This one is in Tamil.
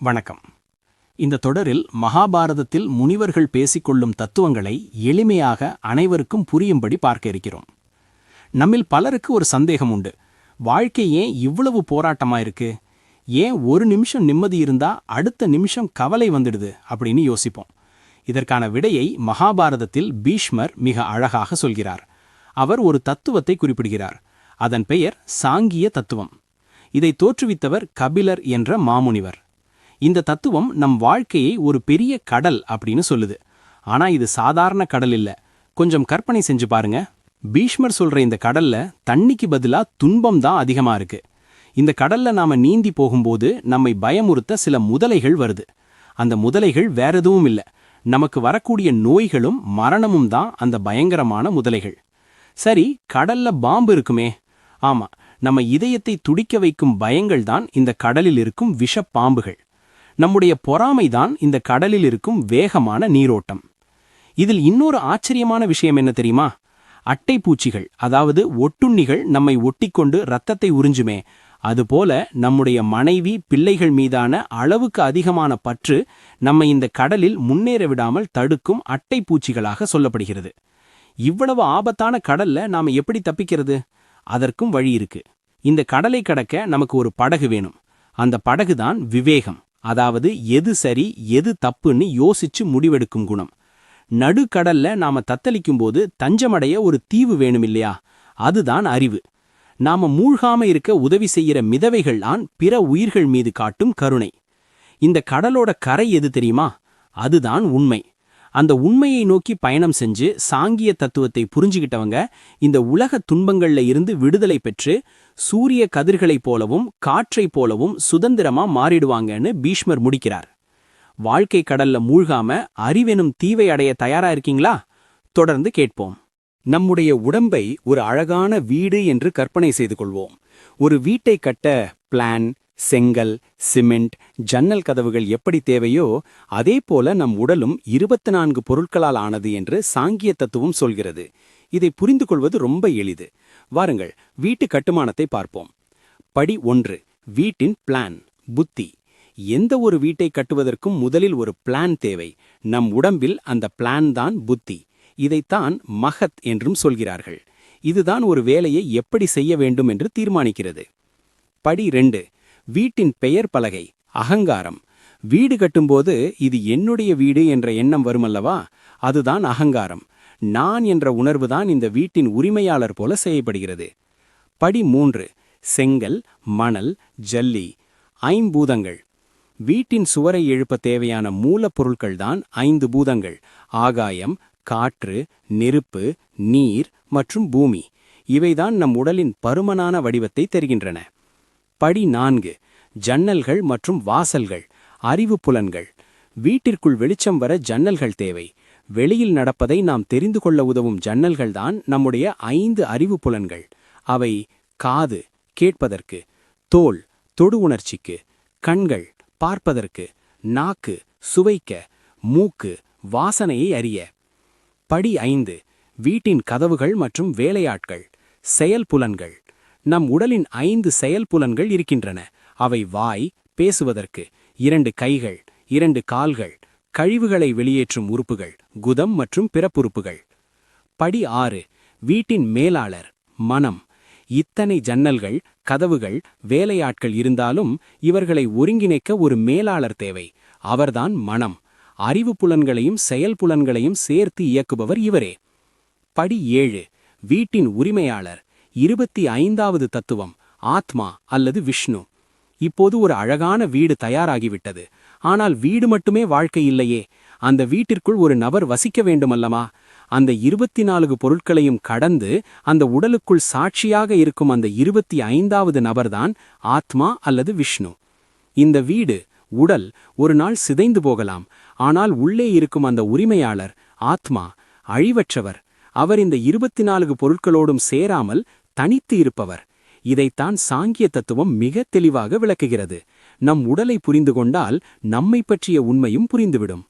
வணக்கம். இந்த தொடரில் மகாபாரதத்தில் முனிவர்கள் பேசிக்கொள்ளும் தத்துவங்களை எளிமையாக அனைவருக்கும் புரியும்படி பார்க்க இருக்கிறோம். நம்மில் பலருக்கு ஒரு சந்தேகம் உண்டு. வாழ்க்கை ஏன் இவ்வளவு போராட்டமா இருக்கு? ஏன் ஒரு நிமிஷம் நிம்மதி இருந்தா அடுத்த நிமிஷம் கவலை வந்துடுது அப்படின்னு யோசிப்போம். இதற்கான விடையை மகாபாரதத்தில் பீஷ்மர் மிக அழகாக சொல்கிறார். அவர் ஒரு தத்துவத்தை குறிப்பிடுகிறார். அதன் பெயர் சாங்கிய தத்துவம். இதை தோற்றுவித்தவர் கபிலர் என்ற மாமுனிவர். இந்த தத்துவம் நம் வாழ்க்கையை ஒரு பெரிய கடல் அப்படின்னு சொல்லுது. ஆனா இது சாதாரண கடல் இல்ல. கொஞ்சம் கற்பனை செஞ்சு பாருங்க. பீஷ்மர் சொல்ற இந்த கடல்ல தண்ணிக்கு பதிலா துன்பம் தான் அதிகமா இருக்கு. இந்த கடல்ல நாம நீந்தி போகும்போது நம்மை பயமுறுத்த சில முதலைகள் வருது. அந்த முதலைகள் வேற எதுவும் இல்ல, நமக்கு வரக்கூடிய நோய்களும் மரணமும் தான் அந்த பயங்கரமான முதலைகள். சரி, கடல்ல பாம்பு இருக்குமே. ஆமா, நம்ம இதயத்தை துடிக்க வைக்கும் பயங்கள் தான் இந்த கடலில் இருக்கும் விஷப்பாம்புகள். நம்முடைய பொறாமைதான் இந்த கடலில் இருக்கும் வேகமான நீரோட்டம். இதில் இன்னொரு ஆச்சரியமான விஷயம் என்ன தெரியுமா? அட்டை பூச்சிகள், அதாவது ஒட்டுண்ணிகள் நம்மை ஒட்டிக்கொண்டு இரத்தத்தை உறிஞ்சுமே, அதுபோல நம்முடைய மனைவி பிள்ளைகள் மீதான அளவுக்கு அதிகமான பற்று நம்மை இந்த கடலில் முன்னேற விடாமல் தடுக்கும் அட்டை பூச்சிகளாக சொல்லப்படுகிறது. இவ்வளவு ஆபத்தான கடல்ல நாம எப்படி தப்பிக்கிறது? அதற்கும் வழி இருக்கு. இந்த கடலை கடக்க நமக்கு ஒரு படகு வேணும். அந்த படகுதான் விவேகம், அதாவது எது சரி எது தப்புன்னு யோசிச்சு முடிவெடுக்கும் குணம். நடுக்கடல்ல நாம தத்தளிக்கும்போது தஞ்சமடைய ஒரு தீவு வேணும் இல்லையா? அதுதான் அறிவு. நாம மூழ்காம இருக்க உதவி செய்யற மிதவைகள்தான் பிற உயிர்கள் மீது காட்டும் கருணை. இந்த கடலோட கரை எது தெரியுமா? அதுதான் உண்மை. அந்த உண்மையை நோக்கி பயணம் செஞ்சு சாங்கிய தத்துவத்தை புரிஞ்சுகிட்டவங்க இந்த உலக துன்பங்கள்ல இருந்து விடுதலை பெற்று சூரிய கதிர்களைப் போலவும் காற்றைப் போலவும் சுதந்திரமா மாறிடுவாங்கன்னு பீஷ்மர் முடிக்கிறார். வாழ்க்கை கடல்ல மூழ்காம அறிவெனும் தீவை அடைய தயாரா இருக்கீங்களா? தொடர்ந்து கேட்போம். நம்முடைய உடம்பை ஒரு அழகான வீடு என்று கற்பனை செய்து கொள்வோம். ஒரு வீட்டை கட்ட பிளான், செங்கல், சிமெண்ட், ஜன்னல் கதவுகள் எப்படி தேவையோ அதே போல நம் உடலும் 24 பொருட்களால் ஆனது என்று சாங்கிய தத்துவம் சொல்கிறது. இதை புரிந்து கொள்வது ரொம்ப எளிது. வாருங்கள், வீட்டு கட்டுமானத்தை பார்ப்போம். படி 1, வீட்டின் பிளான், புத்தி. எந்த ஒரு வீட்டை கட்டுவதற்கும் முதலில் ஒரு பிளான் தேவை. நம் உடம்பில் அந்த பிளான் தான் புத்தி. இதைத்தான் மகத் என்றும் சொல்கிறார்கள். இதுதான் ஒரு வேலையை எப்படி செய்ய வேண்டும் என்று தீர்மானிக்கிறது. படி 2, வீட்டின் பெயர் பலகை, அகங்காரம். வீடு கட்டும்போது இது என்னுடைய வீடு என்ற எண்ணம் வருமல்லவா? அதுதான் அகங்காரம். நான் என்ற உணர்வுதான் இந்த வீட்டின் உரிமையாளர் போல செய்யப்படுகிறது. படி 3, செங்கல், மணல், ஜல்லி, ஐம்பூதங்கள். வீட்டின் சுவரை எழுப்ப தேவையான மூலப்பொருட்கள்தான் 5 பூதங்கள்: ஆகாயம், காற்று, நெருப்பு, நீர் மற்றும் பூமி. இவைதான் நம் உடலின் பருமனான வடிவத்தை தருகின்றன. படி 4, ஜன்னல்கள் மற்றும் வாசல்கள், அறிவு புலன்கள். வீட்டிற்குள் வெளிச்சம் வர ஜன்னல்கள் தேவை. வெளியில் நடப்பதை நாம் தெரிந்து கொள்ள உதவும் ஜன்னல்கள்தான் நம்முடைய 5 அறிவு புலன்கள். அவை காது, கேட்பதற்கு; தோல், தொடு உணர்ச்சிக்கு; கண்கள், பார்ப்பதற்கு; நாக்கு, சுவைக்க; மூக்கு, வாசனையை அறிய. படி 5, வீட்டின் கதவுகள் மற்றும் வேலையாட்கள், செயல் புலன்கள். நம் உடலின் 5 செயல் புலன்கள் இருக்கின்றன. அவை வாய், பேசுவதற்கு; 2 கைகள், 2 கால்கள், கழிவுகளை வெளியேற்றும் உறுப்புகள், குதம் மற்றும் பிறப்புறுப்புகள். படி 6, வீட்டின் மேலாளர், மனம். இத்தனை ஜன்னல்கள், கதவுகள், வேலையாட்கள் இருந்தாலும் இவர்களை ஒருங்கிணைக்க ஒரு மேலாளர் தேவை. அவர்தான் மனம். அறிவு புலன்களையும் செயல் புலன்களையும் சேர்த்து இயக்குபவர் இவரே. படி 7, வீட்டின் உரிமையாளர், 25வது தத்துவம், ஆத்மா அல்லது விஷ்ணு. இப்போது ஒரு அழகான வீடு தயாராகிவிட்டது. ஆனால் வீடு மட்டுமே வாழ்க்கை இல்லையே. அந்த வீட்டிற்குள் ஒரு நபர் வசிக்க வேண்டுமல்லமா? அந்த 24 பொருட்களையும் கடந்து அந்த உடலுக்குள் சாட்சியாக இருக்கும் அந்த 25வது நபர்தான் ஆத்மா அல்லது விஷ்ணு. இந்த வீடு, உடல் ஒரு நாள் சிதைந்து போகலாம். ஆனால் உள்ளே இருக்கும் அந்த உரிமையாளர், ஆத்மா, அழிவற்றவர். அவர் இந்த 24 பொருட்களோடும் சேராமல் தனித்து இருப்பவர். இதைத்தான் சாங்கிய தத்துவம் மிக தெளிவாக விளக்குகிறது. நம் உடலை புரிந்து கொண்டால் நம்மை பற்றிய உண்மையும் புரிந்துவிடும்.